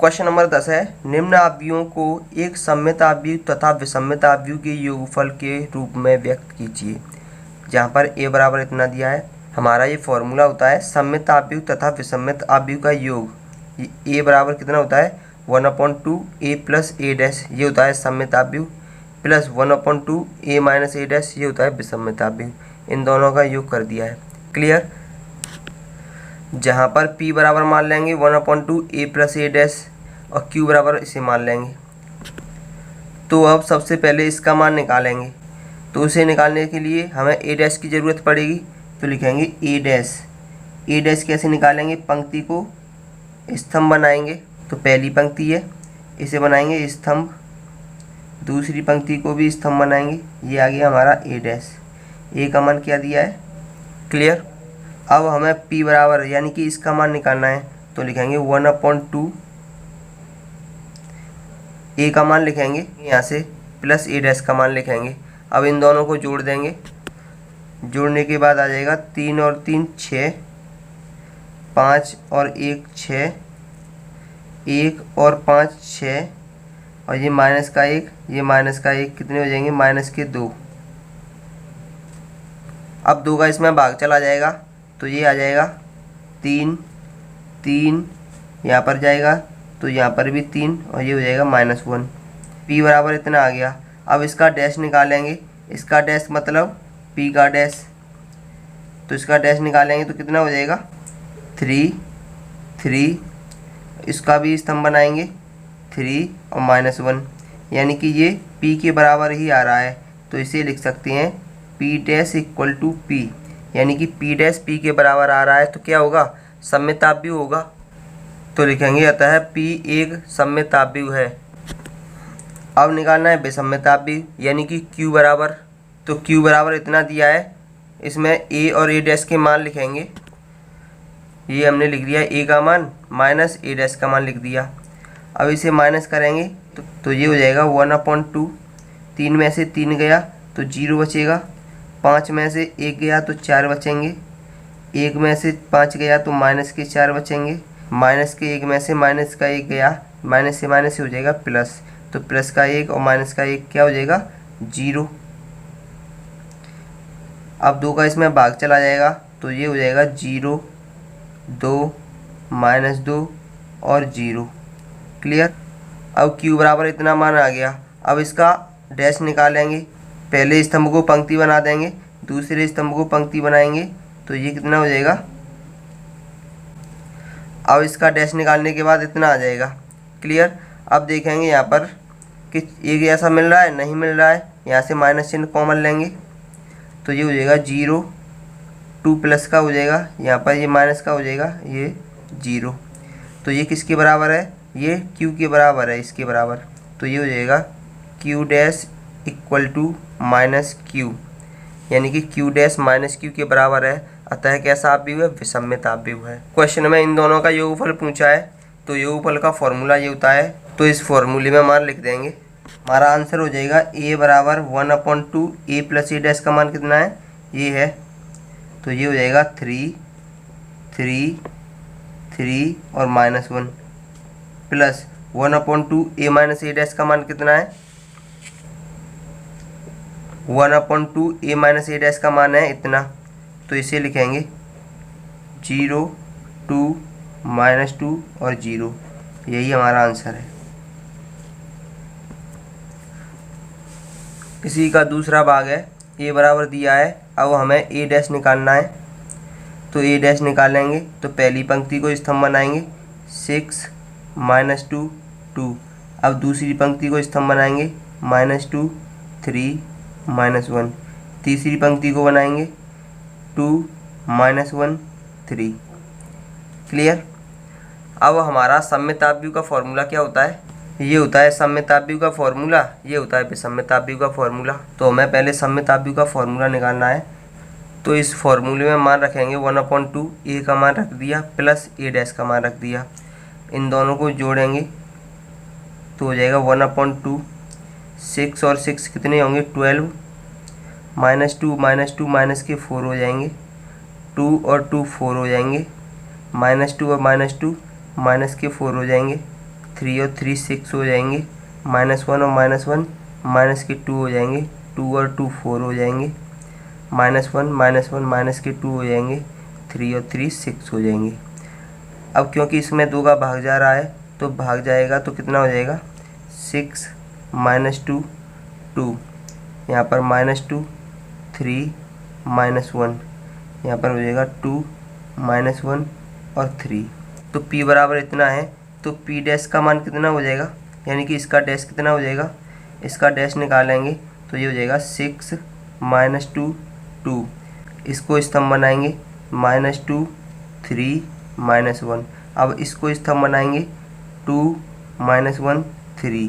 Question number 10 है, निम्न आव्यूहों को एक सममित आव्यूह तथा विषमित आव्यूह के योगफल के रूप में व्यक्त कीजिए। जहाँ पर a बराबर इतना दिया है, हमारा ये फॉर्मूला होता है सममित आव्यूह तथा विषमित आव्यूह का योग। a बराबर कितना होता है 1/2 a प्लस a डैश, ये होता है सममित आव्यूह, plus 1/2 a minus a dash, ये होता है विषमित आव्यूह। इन दोनों का योग कर दिया है। क्लियर। जहाँ पर p बराबर मान लेंगे 1/2 a प्लस a डैश और q बराबर इसे मान लेंगे। तो अब सबसे पहले इसका मान निकालेंगे। तो उसे निकालने के लिए हमें a डैश की ज़रूरत पड़ेगी, तो लिखेंगे a डैश। a डैश कैसे निकालेंगे, पंक्ति को स्तंभ बनाएंगे। तो पहली पंक्ति है, इसे बनाएंगे स्तंभ, दूसरी पंक्ति को भी स्तंभ बनाएंगे। ये आ गया हमारा a डैश। a का मान क्या दिया है, क्लियर। अब हमें p बराबर यानी कि इसका मान निकालना है, तो लिखेंगे 1/2 a का मान लिखेंगे यहाँ से, प्लस a डैश का मान लिखेंगे। अब इन दोनों को जोड़ देंगे। जोड़ने के बाद आ जाएगा 3 और 3 6, 5 और 1 6, 1 और 5 6, और ये माइनस का 1, ये माइनस का 1, कितने हो जाएंगे माइनस के 2। अब 2 का इसमें भाग चला जाएगा, तो ये आ जाएगा 3 3, यहाँ पर जाएगा तो यहाँ पर भी 3, और ये हो जाएगा -1। p बराबर इतना आ गया। अब इसका डैश निकालेंगे। इसका डैश मतलब p का डैश, तो इसका डैश निकालेंगे तो कितना हो जाएगा 3 3। इसका भी स्तंभ बनाएंगे 3 और -1, यानी कि ये p के बराबर ही आ रहा है। तो इसे लिख सकते हैं p dash equal to p, यानी कि p डैश p के बराबर आ रहा है, तो क्या होगा सममित आव्यूह होगा। तो लिखेंगे अतः p एक सममित आव्यूह है। अब निकालना है विषमित आव्यूह, यानी कि q बराबर, तो q बराबर इतना दिया है। इसमें a और a डैश के मान लिखेंगे। ये हमने लिख दिया a का मान माइनस a डैश का मान लिख दिया। अब इसे माइनस करेंगे तो ये हो जाएगा 1/2। 3 में से 3 गया तो 0 बचेगा, 5 में से 1 गया तो 4 बचेंगे, 1 में से 5 गया तो माइनस के 4 बचेंगे, माइनस के 1 में से माइनस का 1 गया, माइनस से माइनस हो जाएगा प्लस, तो प्लस का 1 और माइनस का 1 क्या हो जाएगा 0। अब 2 का इसमें भाग चला जाएगा, तो ये हो जाएगा 0 2 -2 और 0। क्लियर। अब q बराबर इतना मान आ गया। अब इसका डैश निकालेंगे। पहले स्तंभ को पंक्ति बना देंगे, दूसरे स्तंभ को पंक्ति बनाएंगे, तो ये कितना हो जाएगा। अब इसका डैश निकालने के बाद इतना आ जाएगा। क्लियर। अब देखेंगे यहाँ पर कि एक ऐसा मिल रहा है, नहीं मिल रहा है, यहाँ से माइनस चिन्ह कॉमन लेंगे, तो ये हो जाएगा 0, 2 प्लस का हो जाएगा, यहाँ पर ये माइनस का हो जाएगा, ये 0। तो ये किसके बराबर है, ये q के बराबर है, इसके बराबर। तो ये हो जाएगा q dash equal to minus q, यानी कि q डैश माइनस q के बराबर है। अतः कैसा आव्यूह है, विषमित आव्यूह है। क्वेश्चन में इन दोनों का योगफल पूछा है, तो योगफल का फॉर्मूला ये होता है, तो इस फॉर्मूले में मान लिख देंगे। हमारा आंसर हो जाएगा a बराबर 1/2 a प्लस a डैश का मान कितना है, ये है, तो ये हो जाएगा 3 3 3 और -1, plus 1/2 a minus a dash का मान कितना है, 1/2 a माइनस a डैश का मान है इतना, तो इसे लिखेंगे 0 2 -2 और 0। यही हमारा आंसर है। इसी का दूसरा भाग है, a बराबर दिया है। अब हमें a डैश निकालना है, तो a डैश निकालेंगे तो पहली पंक्ति को स्तंभ बनाएंगे 6 -2 2। अब दूसरी पंक्ति को स्तंभ बनाएंगे -2 3 -1। तीसरी पंक्ति को बनाएंगे 2 -1 3। क्लियर। अब हमारा सममित आव्यूह का फॉर्मूला क्या होता है, ये होता है सममित आव्यूह का फॉर्मूला, ये होता है विषमित आव्यूह का फॉर्मूला। तो हमें पहले सममित आव्यूह का फॉर्मूला निकालना है। तो इस फॉर्मूले में मान रखेंगे 1/2 a का मान रख दिया प्लस a डैश का मान रख दिया। इन दोनों को जोड़ेंगे तो हो जाएगा 1/2। 6 और 6 कितने होंगे 12, -2 माइनस के 4 हो जाएंगे, 2 और 2 4 हो जाएंगे, -2 और -2 माइनस के 4 हो जाएंगे, 3 और 3 6 हो जाएंगे, -1 और -1 माइनस के 2 हो जाएंगे, 2 और 2 4 हो जाएंगे, -1 माइनस के 2 हो जाएंगे, 3 और 3 6 हो जाएंगे। अब क्योंकि इसमें 2 का भाग जा रहा है तो भाग जाएगा तो कितना हो जाएगा, 6 -2 2, यहाँ पर -2 3 -1, यहाँ पर हो जाएगा 2 -1 और 3। तो p बराबर इतना है, तो p डैश का मान कितना हो जाएगा, यानी कि इसका डैश कितना हो जाएगा, इसका डैश निकालेंगे तो ये हो जाएगा 6 -2 2, इसको स्तंभ बनाएंगे -2 3 -1, अब इसको स्तंभ बनाएंगे 2 -1 3।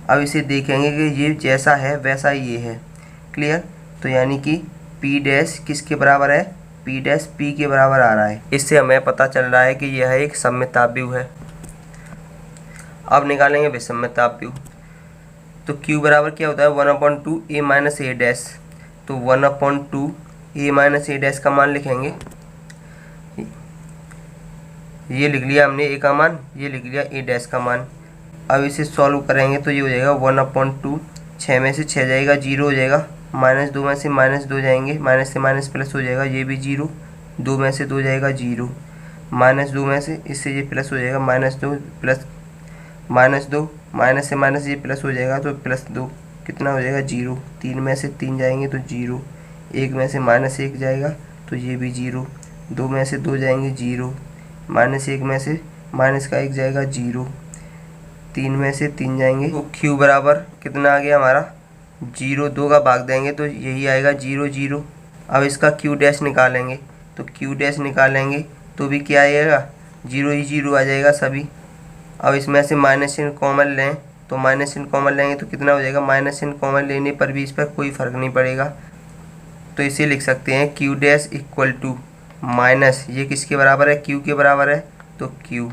अब इसे देखेंगे कि ये जैसा है वैसा ये है, क्लियर। तो यानी कि p डैश किसके बराबर है, p डैश p के बराबर आ रहा है। इससे हमें पता चल रहा है कि यह एक सममिताव्यूह है। अब निकालेंगे विषमताव्यूह। तो q बराबर क्या होता है, 1/2 a माइनस ए डैश। तो 1/2 a माइनस ए डैश का मान लिखेंगे, ये लिख लिया हमने a का मान, ये लिख लिया a डैश का मान। अब इसे सॉल्व करेंगे तो ये हो जाएगा 1/2, 6 में से 6 जाएगा 0 हो जाएगा, -2 में से -2 जाएंगे, माइनस से माइनस प्लस हो जाएगा, ये भी 0, 2 में से 2 जाएगा 0, -2 में से इससे ये प्लस हो जाएगा, -2 प्लस -2, माइनस से माइनस ये प्लस हो जाएगा तो +2 कितना हो जाएगा 0, 3 में से 3 जाएंगे तो 0, 1 में से -1 जाएगा तो ये भी 0, 2 में से 2 जाएंगे 0, -1 में से माइनस का 1 जाएगा 0, 3 में से 3 जाएंगे। तो q बराबर कितना आ गया हमारा 0, 2 का भाग देंगे तो यही आएगा 0 0। अब इसका q डैश निकालेंगे, तो q डैश निकालेंगे तो भी क्या आएगा, 0 ही 0 आ जाएगा सभी। अब इसमें से माइनस चिन्ह कॉमन लें, तो माइनस चिन्ह कॉमन लेंगे तो कितना हो जाएगा, माइनस चिन्ह कॉमन लेने पर भी इस पर कोई फ़र्क नहीं पड़ेगा। तो इसे लिख सकते हैं q dash equal to minus, ये किसके बराबर है, q के बराबर है, तो q।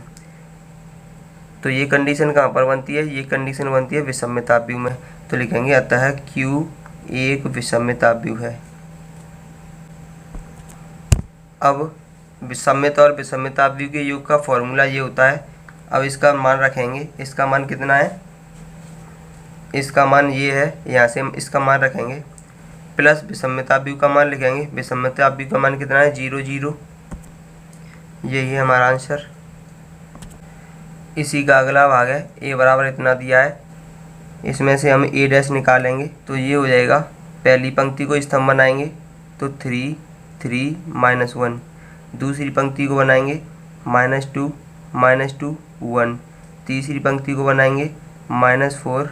तो ये कंडीशन कहाँ पर बनती है, ये कंडीशन बनती है विषमताव्यूह में। तो लिखेंगे अतः q एक विषमताव्यूह है। अब विषमित और विषमताव्यूह के योग का फॉर्मूला ये होता है। अब इसका मान रखेंगे, इसका मान कितना है, इसका मान ये है, यहाँ से हम इसका मान रखेंगे प्लस विषमताव्यूह का मान लिखेंगे। विषमताव्यूह का मान कितना है, 0 0, यही है हमारा आंसर। इसी का अगला भाग है, a बराबर इतना दिया है, इसमें से हम a डैश निकालेंगे तो ये हो जाएगा, पहली पंक्ति को स्तंभ बनाएंगे तो 3 3 -1, दूसरी पंक्ति को बनाएंगे -2 -2 1, तीसरी पंक्ति को बनाएंगे -4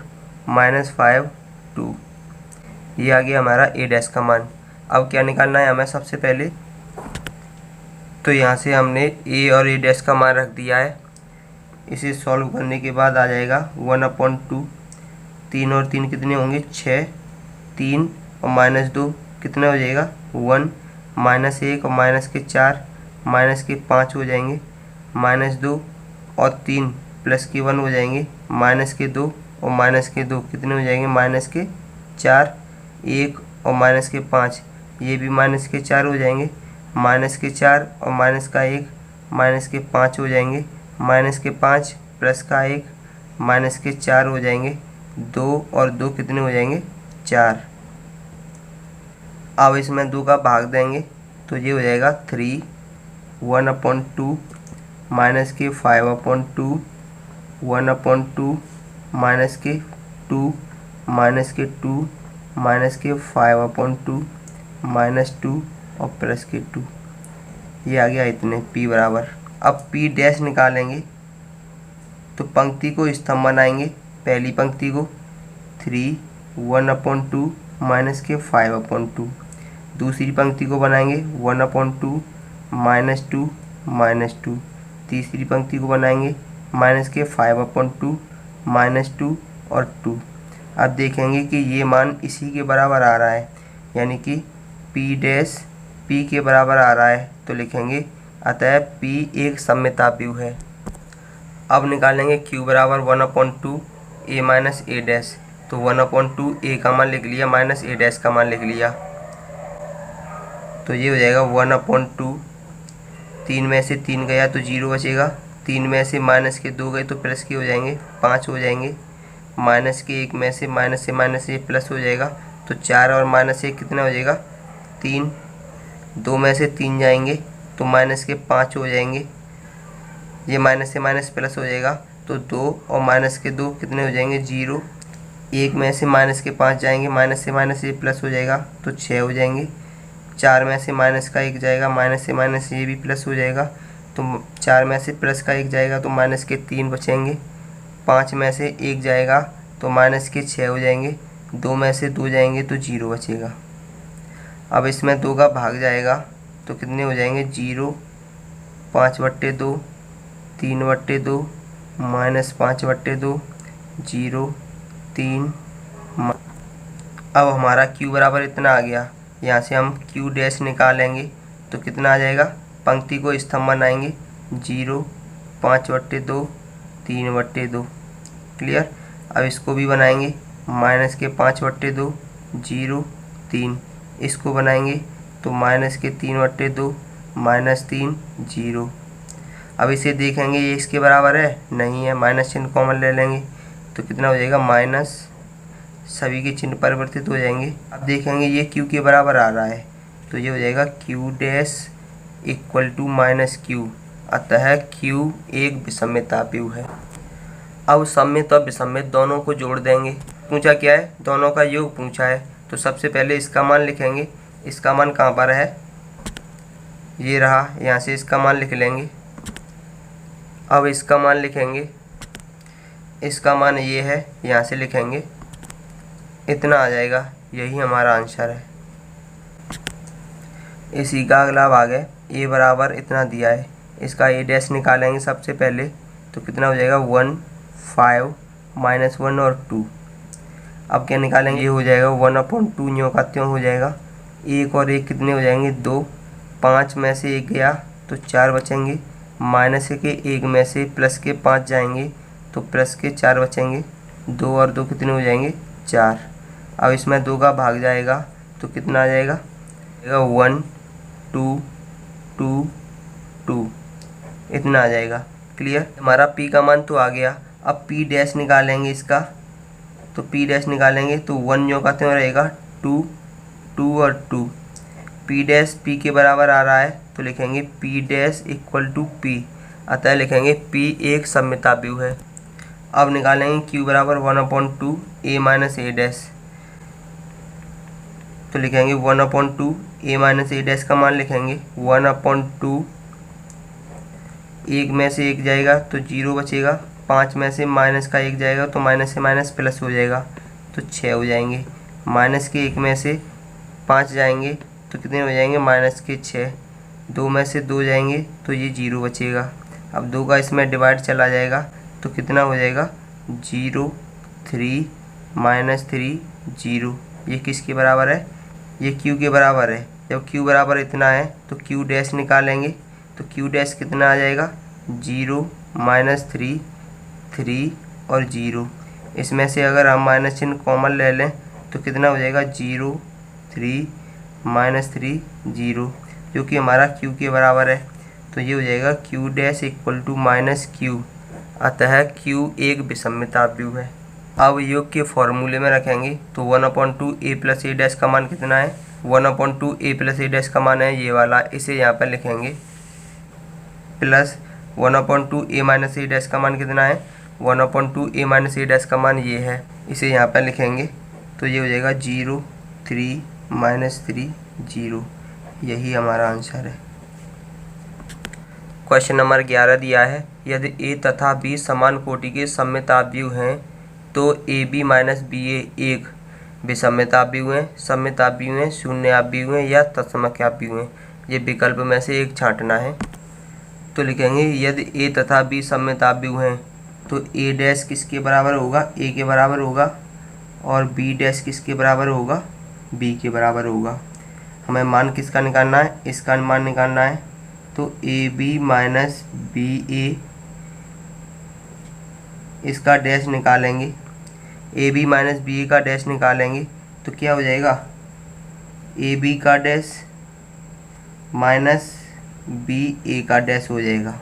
-5 2। ये आ गया हमारा a डैश का मान। अब क्या निकालना है हमें सबसे पहले, तो यहाँ से हमने a और a डैश का मान रख दिया है। इसे सॉल्व करने के बाद आ जाएगा 1/2, 3 और 3 कितने होंगे 6, 3 और -2 कितना हो जाएगा 1, -1 और माइनस के 4 माइनस के 5 हो जाएंगे, -2 और 3 प्लस के 1 हो जाएंगे, माइनस के 2 और माइनस के 2 कितने हो जाएंगे माइनस के 4, 1 और माइनस के 5, ये भी माइनस के 4 हो जाएंगे, माइनस के 4 और माइनस का 1 माइनस के 5 हो जाएंगे, माइनस के 5 प्लस का 1 माइनस के 4 हो जाएंगे, 2 और 2 कितने हो जाएंगे 4। अब इसमें 2 का भाग देंगे तो ये हो जाएगा 3 1/2 माइनस के 5/2 1/2 माइनस के 2 माइनस के 2 माइनस के 5/2 -2 और प्लस के 2, ये आ गया इतने p बराबर। अब p डैश निकालेंगे तो पंक्ति को स्तंभ बनाएंगे, पहली पंक्ति को 3 1/2 माइनस के 5/2, दूसरी पंक्ति को बनाएंगे 1/2 -2 -2, तीसरी पंक्ति को बनाएंगे माइनस के 5/2 -2 और 2। अब देखेंगे कि ये मान इसी के बराबर आ रहा है, यानी कि p डैश p के बराबर आ रहा है, तो लिखेंगे अतः p एक सममिताव्यूह है। अब निकालेंगे q बराबर 1/2 a माइनस a डैश। तो 1/2 a का मान लिख लिया माइनस a डैश का मान लिख लिया, तो ये हो जाएगा 1/2, 3 में से 3 गया तो 0 बचेगा, 3 में से माइनस के 2 गए तो प्लस के हो जाएंगे, 5 हो जाएंगे। माइनस के 1 में से माइनस ये प्लस हो जाएगा, तो 4 और -1 कितना हो जाएगा, 3। 2 में से 3 जाएंगे तो माइनस के 5 हो जाएंगे। ये माइनस से माइनस प्लस हो जाएगा, तो 2 और माइनस के 2 कितने हो जाएंगे, 0। 1 में से माइनस के 5 जाएंगे, माइनस से माइनस ये प्लस हो जाएगा तो 6 हो जाएंगे। 4 में से माइनस का 1 जाएगा, माइनस से माइनस ये भी प्लस हो जाएगा, तो 4 में से प्लस का 1 जाएगा तो माइनस के 3 बचेंगे। 5 में से 1 जाएगा तो माइनस के 6 हो जाएंगे। 2 में से 2 जाएंगे तो 0 बचेगा। अब इसमें 2 का भाग जाएगा तो कितने हो जाएंगे, 0, 5/2, 3/2, -5/2, 0, 3। अब हमारा q बराबर इतना आ गया। यहाँ से हम q डैश निकालेंगे तो कितना आ जाएगा, पंक्ति को स्तंभ बनाएंगे, 0, 5/2, 3/2। क्लियर। अब इसको भी बनाएंगे, माइनस के 5/2, 0, 3। इसको बनाएंगे तो माइनस के 3/2, -3, 0। अब इसे देखेंगे ये इसके बराबर है, नहीं है, माइनस चिन्ह कॉमन ले लेंगे तो कितना हो जाएगा, माइनस, सभी के चिन्ह परिवर्तित हो जाएंगे। अब देखेंगे ये q के बराबर आ रहा है तो ये हो जाएगा q dash equal to -q। अतः q एक विषमताव्यूह है। अब सममित और विषमित दोनों को जोड़ देंगे। पूछा क्या है, दोनों का योग पूछा है, तो सबसे पहले इसका मान लिखेंगे। इसका मान कहाँ पर है, ये रहा, यहाँ से इसका मान लिख लेंगे। अब इसका मान लिखेंगे, इसका मान ये है, यहाँ से लिखेंगे, इतना आ जाएगा। यही हमारा आंसर है। इसी का अगला भाग है, a बराबर इतना दिया है, इसका a डैश निकालेंगे सबसे पहले तो कितना हो जाएगा, 1, 5, -1 और 2। अब क्या निकालेंगे, ये हो जाएगा 1/2, न्यों का त्यों हो जाएगा। 1 और 1 कितने हो जाएंगे, 2। 5 में से 1 गया तो 4 बचेंगे। माइनस के 1 में से प्लस के 5 जाएंगे तो प्लस के 4 बचेंगे। 2 और 2 कितने हो जाएंगे, 4। अब इसमें 2 का भाग जाएगा तो कितना आ जाएगा, 1, 2, 2, 2, इतना आ जाएगा। क्लियर। हमारा p का मान तो आ गया। अब p डैश निकालेंगे इसका, तो p डैश निकालेंगे तो 1 जो कहते हैं रहेगा, 2, 2 और 2। p डैश p के बराबर आ रहा है तो लिखेंगे p dash equal to p। अतः लिखेंगे p एक सममिताव्यूह है। अब निकालेंगे q बराबर 1/2 a माइनस a डैश, तो लिखेंगे 1/2 a माइनस a डैश का मान लिखेंगे 1/2। 1 में से 1 जाएगा तो 0 बचेगा। 5 में से माइनस का 1 जाएगा तो माइनस से माइनस प्लस हो जाएगा तो 6 हो जाएंगे। माइनस के 1 में से 5 जाएंगे तो कितने हो जाएंगे, माइनस के 6। 2 में से 2 जाएंगे तो ये 0 बचेगा। अब 2 का इसमें डिवाइड चला जाएगा तो कितना हो जाएगा, 0, 3, -3, 0। ये किसके बराबर है, ये q के बराबर है। जब q बराबर इतना है तो q डैश निकालेंगे तो q डैश कितना आ जाएगा, 0, -3, 3 और 0। इसमें से अगर हम माइनस चिन्ह कॉमन ले लें तो कितना हो जाएगा, 0, 3, -3, 0, जो कि हमारा q के बराबर है। तो ये हो जाएगा q dash equal to -q। अतः q एक विषमताव्यूह है। अब योग के फॉर्मूले में रखेंगे तो 1/2 a प्लस a डैश का मान कितना है, 1/2 a प्लस a डैश का मान है ये वाला, इसे यहाँ पर लिखेंगे। Plus 1/2 a minus a dash का मान कितना है, 1/2 a माइनस a डैश का मान ये है, इसे यहाँ पर लिखेंगे। तो ये हो जाएगा 0, 3, -3, 0। यही हमारा आंसर है। क्वेश्चन नंबर 11 दिया है, यदि a तथा b समान कोटि के सममिताव्यूह हैं तो ab माइनस ba एक विषमताव्यूह है, सममिताव्यूह है, शून्याव्यूह है या तत्समक्याव्यूह है। ये विकल्प में से एक छांटना है। तो लिखेंगे यदि a तथा b सममिताव्यूह हैं तो a डैश किसके बराबर होगा, a के बराबर होगा, और b डैश किसके बराबर होगा, b के बराबर होगा। हमें मान किसका निकालना है, इसका मान निकालना है। तो ab माइनस ba, इसका डैश निकालेंगे, ab माइनस ba का डैश निकालेंगे तो क्या हो जाएगा, ab का डैश माइनस ba का डैश हो जाएगा।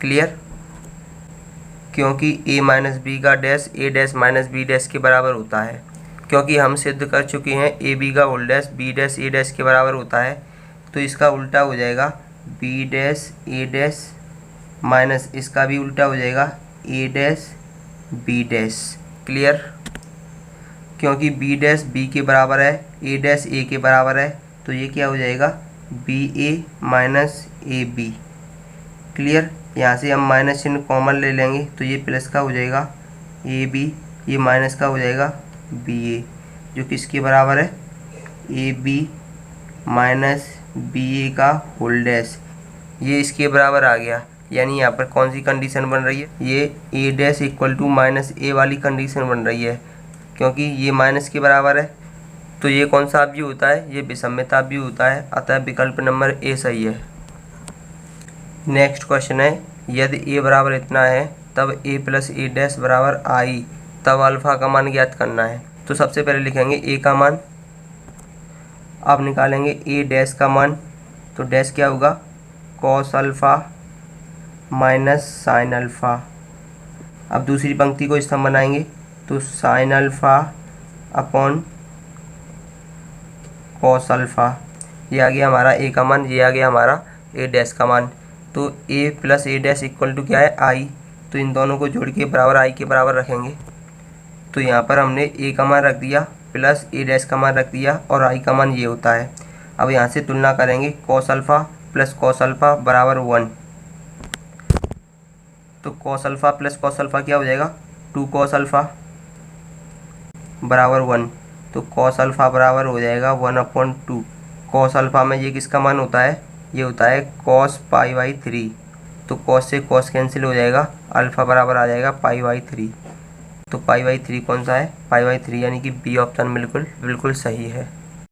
क्लियर। क्योंकि a माइनस बी का dash a dash minus B dash के बराबर होता है। क्योंकि हम सिद्ध कर चुके हैं ए बी का होल डैश बी डैश ए डैश के बराबर होता है, तो इसका उल्टा हो जाएगा बी डैश ए डैश माइनस इसका भी उल्टा हो जाएगा ए डैश बी डैश। क्लियर? क्योंकि बी डैश बी के बराबर है, ए डैश ए के बराबर है, तो ये क्या हो जाएगा B A minus A B. Clear? यहाँ से हम माइनस चिन्ह कॉमन ले लेंगे तो ये प्लस का हो जाएगा ए बी, ये माइनस का हो जाएगा बी ए, जो किसके बराबर है ए बी माइनस बी ए का होल डैश, ये इसके बराबर आ गया। यानी यहाँ पर कौन सी कंडीशन बन रही है, ये ए डैश इक्वल टू माइनस ए वाली कंडीशन बन रही है, क्योंकि ये माइनस के बराबर है। तो ये कौन सा अवयव होता है, ये विषम्यता अवयव होता है, अतः विकल्प नंबर ए सही है। नेक्स्ट क्वेश्चन है, यदि ए बराबर इतना है तब ए प्लस ए डैश बराबर आई, तब अल्फा का मान ज्ञात करना है। तो सबसे पहले लिखेंगे ए का मान, अब निकालेंगे ए डैश का मान, तो डैश क्या होगा cos alpha minus sine alpha. अब दूसरी पंक्ति को स्तंभ बनाएंगे तो sine alpha upon cos alpha, ये आ गया हमारा ए का मान, ये आ गया हमारा ए डैश का मान। तो A plus A dash equal to क्या है आई, तो इन दोनों को जोड़ के बराबर आई के बराबर रखेंगे। तो यहाँ पर हमने ए का मान रख दिया प्लस ए डैश का मान रख दिया और आई का मान ये होता है। अब यहाँ से तुलना करेंगे cos alpha plus cos alpha बराबर 1, तो cos alpha plus cos alpha क्या हो जाएगा 2 कॉस अल्फ़ा बराबर 1, तो कॉस अल्फ़ा बराबर हो जाएगा 1/2। कॉस अल्फ़ा में ये किसका मान होता है, ये होता है कॉस π/3, तो कॉस से कॉस कैंसिल हो जाएगा, अल्फ़ा बराबर आ जाएगा π/3। तो π/3 कौन सा है, π/3, यानी कि बी ऑप्शन बिल्कुल सही है।